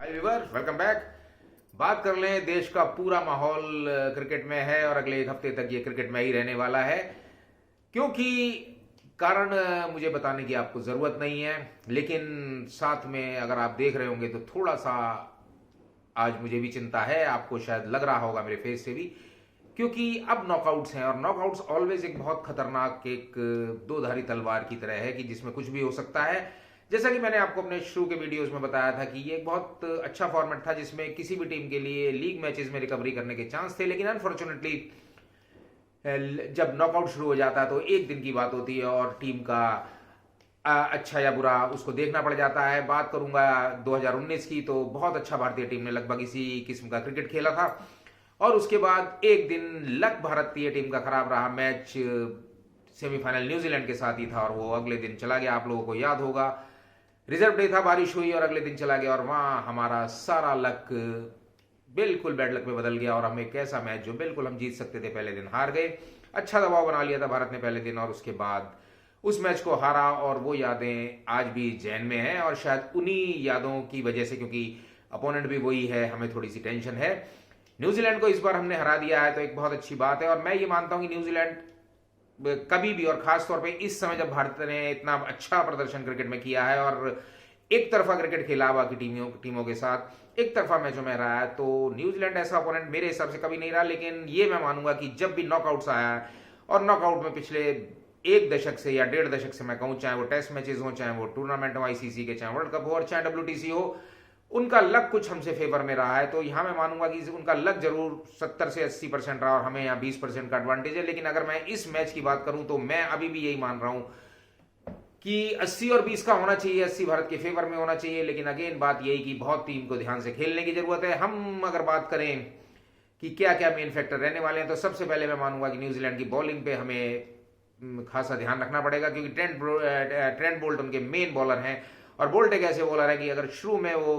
हाय viewers, welcome back. बात कर लें, देश का पूरा माहौल क्रिकेट में है और अगले एक हफ्ते तक ये क्रिकेट में ही रहने वाला है। क्योंकि कारण मुझे बताने की आपको जरूरत नहीं है, लेकिन साथ में अगर आप देख रहे होंगे तो थोड़ा सा आज मुझे भी चिंता है। आपको शायद लग रहा होगा मेरे फेस से भी, क्योंकि अब नॉकआउट्स हैं और नॉकआउट्स ऑलवेज एक बहुत खतरनाक एक दो धारी तलवार की तरह है कि जिसमें कुछ भी हो सकता है। जैसा कि मैंने आपको अपने शुरू के वीडियोस में बताया था कि ये एक बहुत अच्छा फॉर्मेट था जिसमें किसी भी टीम के लिए लीग मैचेस में रिकवरी करने के चांस थे, लेकिन अनफॉर्चुनेटली जब नॉकआउट शुरू हो जाता है तो एक दिन की बात होती है और टीम का अच्छा या बुरा उसको देखना पड़ जाता है। बात करूंगा 2019 की, तो बहुत अच्छा भारतीय टीम ने लगभग इसी किस्म का क्रिकेट खेला था और उसके बाद एक दिन लक भारतीय टीम का खराब रहा। मैच सेमीफाइनल न्यूजीलैंड के साथ ही था और वो अगले दिन चला गया। आप लोगों को याद होगा, रिजर्व डे था, बारिश हुई और अगले दिन चला गया और वहां हमारा सारा लक बिल्कुल बैड लक में बदल गया और हम एक ऐसा मैच जो बिल्कुल हम जीत सकते थे पहले दिन हार गए। अच्छा दबाव बना लिया था भारत ने पहले दिन और उसके बाद उस मैच को हारा और वो यादें आज भी जहन में हैं और शायद उन्हीं यादों की वजह से, क्योंकि अपोनेंट भी वही है, हमें थोड़ी सी टेंशन है। न्यूजीलैंड को इस बार हमने हरा दिया है तो एक बहुत अच्छी बात है और मैं ये मानता हूं कि न्यूजीलैंड कभी भी और खास तौर पे इस समय जब भारत ने इतना अच्छा प्रदर्शन क्रिकेट में किया है और एक तरफा क्रिकेट खेला बाकी टीमों के साथ, एक तरफा मैचों में रहा है, तो न्यूजीलैंड ऐसा अपोनेंट मेरे हिसाब से कभी नहीं रहा। लेकिन ये मैं मानूंगा कि जब भी नॉकआउट्स आया है और नॉकआउट में पिछले एक दशक से या डेढ़ दशक से मैं कहूं, चाहे वो टेस्ट मैचेस हो, चाहे वो टूर्नामेंट हो आईसीसी के, चाहे वर्ल्ड कप हो और चाहे डब्ल्यूटीसी हो, उनका लक कुछ हमसे फेवर में रहा है। तो यहां मैं मानूंगा कि उनका लक जरूर 70 से 80% रहा और हमें यहाँ 20% का एडवांटेज है। लेकिन अगर मैं इस मैच की बात करूं तो मैं अभी भी यही मान रहा हूं कि 80 और 20 का होना चाहिए, 80 भारत के फेवर में होना चाहिए। लेकिन अगेन बात यही कि बहुत टीम को ध्यान से खेलने की जरूरत है। हम अगर बात करें कि क्या क्या मेन फैक्टर रहने वाले हैं, तो सबसे पहले मैं मानूंगा कि न्यूजीलैंड की बॉलिंग पे हमें खासा ध्यान रखना पड़ेगा, क्योंकि ट्रेंट बोल्ट उनके मेन बॉलर हैं और बोल्ट एक ऐसे बॉलर है कि अगर शुरू में वो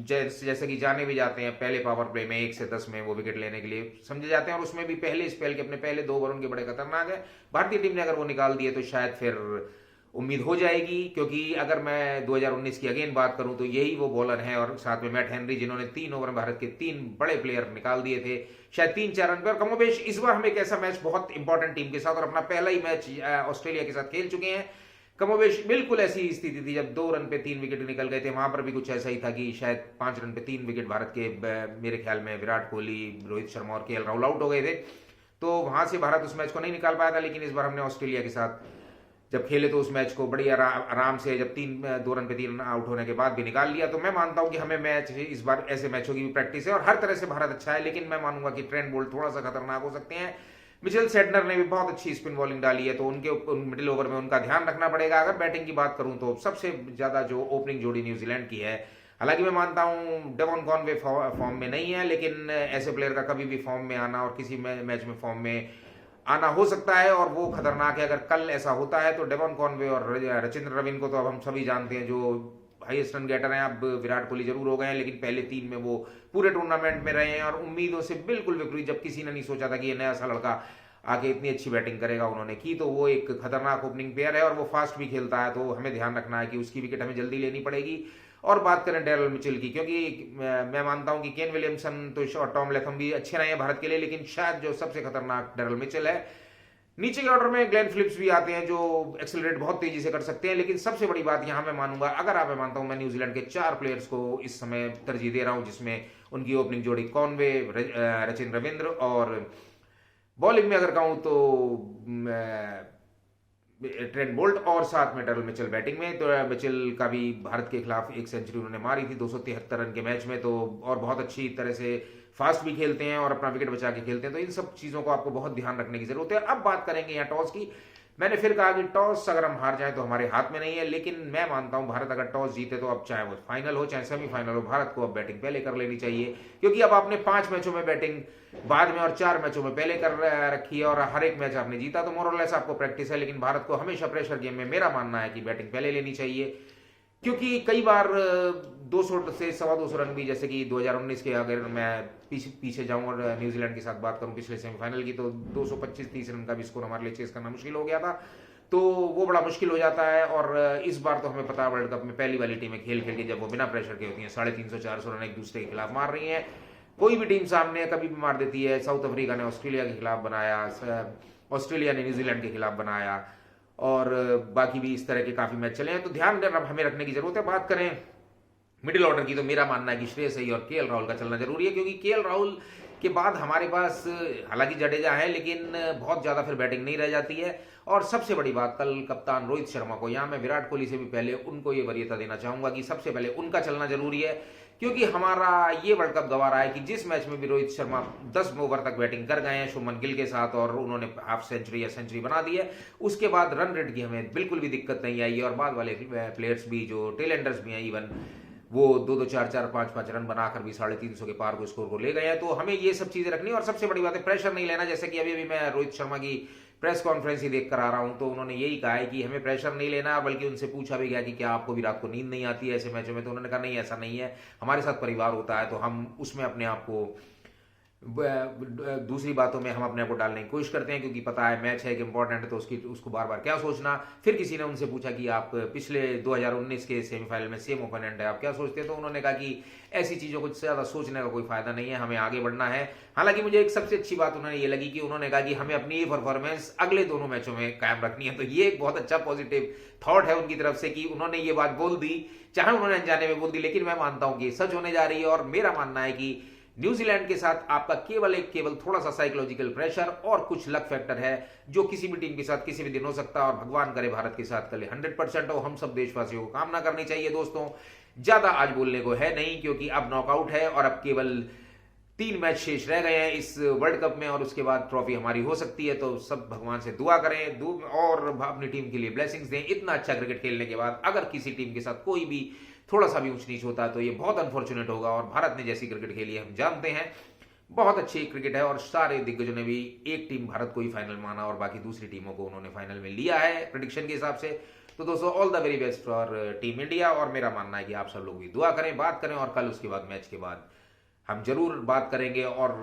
जैसे कि जाने भी जाते हैं पहले पावर प्ले में 1 से 10 में वो विकेट लेने के लिए समझे जाते हैं और उसमें भी पहले स्पेल के अपने पहले 2 ओवर उनके बड़े खतरनाक है। भारतीय टीम ने अगर वो निकाल दिए तो शायद फिर उम्मीद हो जाएगी, क्योंकि अगर मैं 2019 की अगेन बात करूं तो यही वो बॉलर हैं और साथ में मैट हेनरी, जिन्होंने 3 ओवर में भारत के 3 बड़े प्लेयर निकाल दिए थे शायद 3-4 रन पे। और कमोबेश इस बार हम एक ऐसा मैच बहुत इंपॉर्टेंट टीम के साथ और अपना पहला ही मैच ऑस्ट्रेलिया के साथ खेल चुके हैं। कमोबेश बिल्कुल ऐसी स्थिति थी जब 2 रन पे 3 विकेट निकल गए थे, वहां पर भी कुछ ऐसा ही था कि शायद 5 रन पे 3 विकेट भारत के, मेरे ख्याल में विराट कोहली, रोहित शर्मा और केएल राहुल आउट हो गए थे, तो वहां से भारत उस मैच को नहीं निकाल पाया था। लेकिन इस बार हमने ऑस्ट्रेलिया के साथ जब खेले तो उस मैच को बड़ी आराम से, जब 2 रन पे 3 रन आउट होने के बाद भी निकाल लिया। तो मैं मानता हूं कि हमें मैच इस बार ऐसे मैचों की भी प्रैक्टिस है और हर तरह से भारत अच्छा है। लेकिन मैं मानूंगा कि ट्रेंट बोल्ट थोड़ा सा खतरनाक हो सकते हैं। मिचेल सेडनर ने भी बहुत अच्छी स्पिन बॉलिंग डाली है, तो उनके मिडिल ओवर में उनका ध्यान रखना पड़ेगा। अगर बैटिंग की बात करूं तो सबसे ज्यादा जो ओपनिंग जोड़ी न्यूजीलैंड की है, हालांकि मैं मानता हूं डेवन कॉनवे फॉर्म में नहीं है, लेकिन ऐसे प्लेयर का कभी भी फॉर्म में आना और किसी मैच में फॉर्म में आना हो सकता है और वो खतरनाक है। अगर कल ऐसा होता है तो डेवन कॉनवे और रचिंद्र रवीन को तो अब हम सभी जानते हैं जो हाईएस्ट रन गेटर हैं। अब विराट कोहली जरूर हो गए हैं, लेकिन पहले 3 में वो पूरे टूर्नामेंट में रहे हैं और उम्मीदों से बिल्कुल विपरीत, जब किसी ने नहीं सोचा था कि ये नया सा लड़का आगे इतनी अच्छी बैटिंग करेगा, उन्होंने की। तो वो एक खतरनाक ओपनिंग प्लेयर है और वो फास्ट भी खेलता है, तो हमें ध्यान रखना है कि उसकी विकेट हमें जल्दी लेनी पड़ेगी। और बात करें डेरल मिचेल की, क्योंकि मैं मानता हूं कि केन विलियमसन तो और टॉम लेथम भी अच्छे रहे हैं भारत के लिए, लेकिन शायद जो सबसे खतरनाक डेरल मिचेल है। नीचे के ऑर्डर में ग्लेन फिलिप्स भी आते हैं जो एक्सेलरेट बहुत तेजी से कर सकते हैं। लेकिन सबसे बड़ी बात यहां मैं मानूंगा, अगर आप मैं मानता हूं, मैं न्यूजीलैंड के 4 प्लेयर्स को इस समय तरजीह दे रहा हूं, जिसमें उनकी ओपनिंग जोड़ी कॉनवे, रचिन रविंद्र और बॉलिंग में अगर कहूं तो ट्रेंट बोल्ट और साथ में डेरल मिचेल बैटिंग में। तो मिचेल का भी भारत के खिलाफ 1 सेंचुरी उन्होंने मारी थी 273 रन के मैच में, तो और बहुत अच्छी तरह से फास्ट भी खेलते हैं और अपना विकेट बचा के खेलते हैं। तो इन सब चीजों को आपको बहुत ध्यान रखने की जरूरत है। अब बात करेंगे यहाँ टॉस की। मैंने फिर कहा कि टॉस अगर हम हार जाए तो हमारे हाथ में नहीं है, लेकिन मैं मानता हूं भारत अगर टॉस जीते तो अब चाहे वो फाइनल हो चाहे सेमीफाइनल हो, भारत को अब बैटिंग पहले कर लेनी चाहिए, क्योंकि अब आपने 5 मैचों में बैटिंग बाद में और 4 मैचों में पहले कर रखी है और हर एक मैच आपने जीता, तो मोरलेस आपको प्रैक्टिस है। लेकिन भारत को हमेशा प्रेशर गेम में मेरा मानना है कि बैटिंग पहले लेनी चाहिए, क्योंकि कई बार 200 से 250 रन भी, जैसे कि 2019 के अगर मैं पीछे जाऊं और न्यूजीलैंड के साथ बात करूं पिछले सेमीफाइनल की, तो 225-30 रन का भी स्कोर हमारे लिए चेस करना मुश्किल हो गया था। तो वो बड़ा मुश्किल हो जाता है। और इस बार तो हमें पता है वर्ल्ड कप में पहली वाली टीमें खेल खेल के जब वो बिना प्रेशर के होती हैं 350-400 रन एक दूसरे के खिलाफ मार रही हैं। कोई भी टीम सामने कभी भी मार देती है। साउथ अफ्रीका ने ऑस्ट्रेलिया के खिलाफ बनाया, ऑस्ट्रेलिया ने न्यूजीलैंड के खिलाफ बनाया, और बाकी भी इस तरह के काफी मैच चले हैं। तो ध्यान हमें रखने की जरूरत है। बात करें मिडिल ऑर्डर की, तो मेरा मानना है कि श्रेयस अय्यर और केएल राहुल का चलना जरूरी है, क्योंकि केएल राहुल के बाद हमारे पास हालांकि जडेजा है, लेकिन बहुत ज्यादा फिर बैटिंग नहीं रह जाती है। और सबसे बड़ी बात, कल कप्तान रोहित शर्मा को, यहां मैं विराट कोहली से भी पहले उनको ये वरीयता देना चाहूंगा कि सबसे पहले उनका चलना जरूरी है, क्योंकि हमारा ये वर्ल्ड कप गंवा रहा है कि जिस मैच में भी रोहित शर्मा 10 ओवर तक बैटिंग कर गए हैं शुभमन गिल के साथ और उन्होंने हाफ सेंचुरी या सेंचुरी बना दी है, उसके बाद रन रेट की हमें बिल्कुल भी दिक्कत नहीं आई है। और बाद वाले प्लेयर्स भी, जो टेलेंडर्स भी हैं, इवन वो 2-2, 4-4, 5-5 रन बनाकर भी 350 के पार को स्कोर को ले गए हैं। तो हमें ये सब चीजें रखनी है। और सबसे बड़ी बात है प्रेशर नहीं लेना। जैसे कि अभी मैं रोहित शर्मा की प्रेस कॉन्फ्रेंस ही देख कर आ रहा हूं, तो उन्होंने यही कहा है कि हमें प्रेशर नहीं लेना, बल्कि उनसे पूछा भी गया कि क्या आपको भी रात को नींद नहीं आती है ऐसे मैचों में, तो उन्होंने कहा नहीं, ऐसा नहीं है, हमारे साथ परिवार होता है तो हम उसमें अपने आप को दूसरी बातों में हम अपने आप को डालने की कोशिश करते हैं, क्योंकि पता है मैच है कि इंपॉर्टेंट है, तो उसको बार बार क्या सोचना। फिर किसी ने उनसे पूछा कि आप पिछले 2019 के सेमीफाइनल में सेम ओपोनेंट है, आप क्या सोचते हैं, तो उन्होंने कहा कि ऐसी चीजों को ज्यादा सोचने का कोई फायदा नहीं है, हमें आगे बढ़ना है। हालांकि मुझे एक सबसे अच्छी बात उन्होंने ये लगी कि उन्होंने कहा कि हमें अपनी ये परफॉर्मेंस अगले दोनों मैचों में कायम रखनी है। तो ये एक बहुत अच्छा पॉजिटिव थॉट है उनकी तरफ से कि उन्होंने ये बात बोल दी, चाहे उन्होंने अनजाने में बोल दी, लेकिन मैं मानता हूं कि सच होने जा रही है। और मेरा मानना है कि न्यूजीलैंड के साथ आपका केवल थोड़ा सा साइकोलॉजिकल प्रेशर और कुछ लक फैक्टर है, जो किसी भी टीम के साथ किसी भी दिन हो सकता है। और भगवान करे भारत के साथ कल 100% हो, हम सब देशवासियों को कामना करनी चाहिए। दोस्तों, ज्यादा आज बोलने को है नहीं, क्योंकि अब नॉकआउट है और अब केवल 3 मैच शेष रह गए हैं इस वर्ल्ड कप में, और उसके बाद ट्रॉफी हमारी हो सकती है। तो सब भगवान से दुआ करें और अपनी टीम के लिए ब्लेसिंग्स दें। इतना अच्छा क्रिकेट खेलने के बाद अगर किसी टीम के साथ कोई भी थोड़ा सा भी ऊंच नीच होता है तो ये बहुत अनफॉर्चुनेट होगा। और भारत ने जैसी क्रिकेट खेली है हम जानते हैं, बहुत अच्छी क्रिकेट है, और सारे दिग्गजों ने भी एक टीम भारत को ही फाइनल माना और बाकी दूसरी टीमों को उन्होंने फाइनल में लिया है प्रेडिक्शन के हिसाब से। तो दोस्तों, all the very best for team India. और मेरा मानना है कि आप सब लोग भी दुआ करें, बात करें, और कल उसके बाद मैच के बाद हम जरूर बात करेंगे। और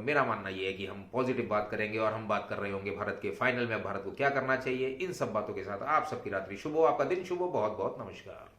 मेरा मानना यह है कि हम पॉजिटिव बात करेंगे, और हम बात कर रहे होंगे भारत के फाइनल में भारत को क्या करना चाहिए। इन सब बातों के साथ आप सबकी रात्रि शुभ हो, आपका दिन शुभ हो। बहुत बहुत नमस्कार।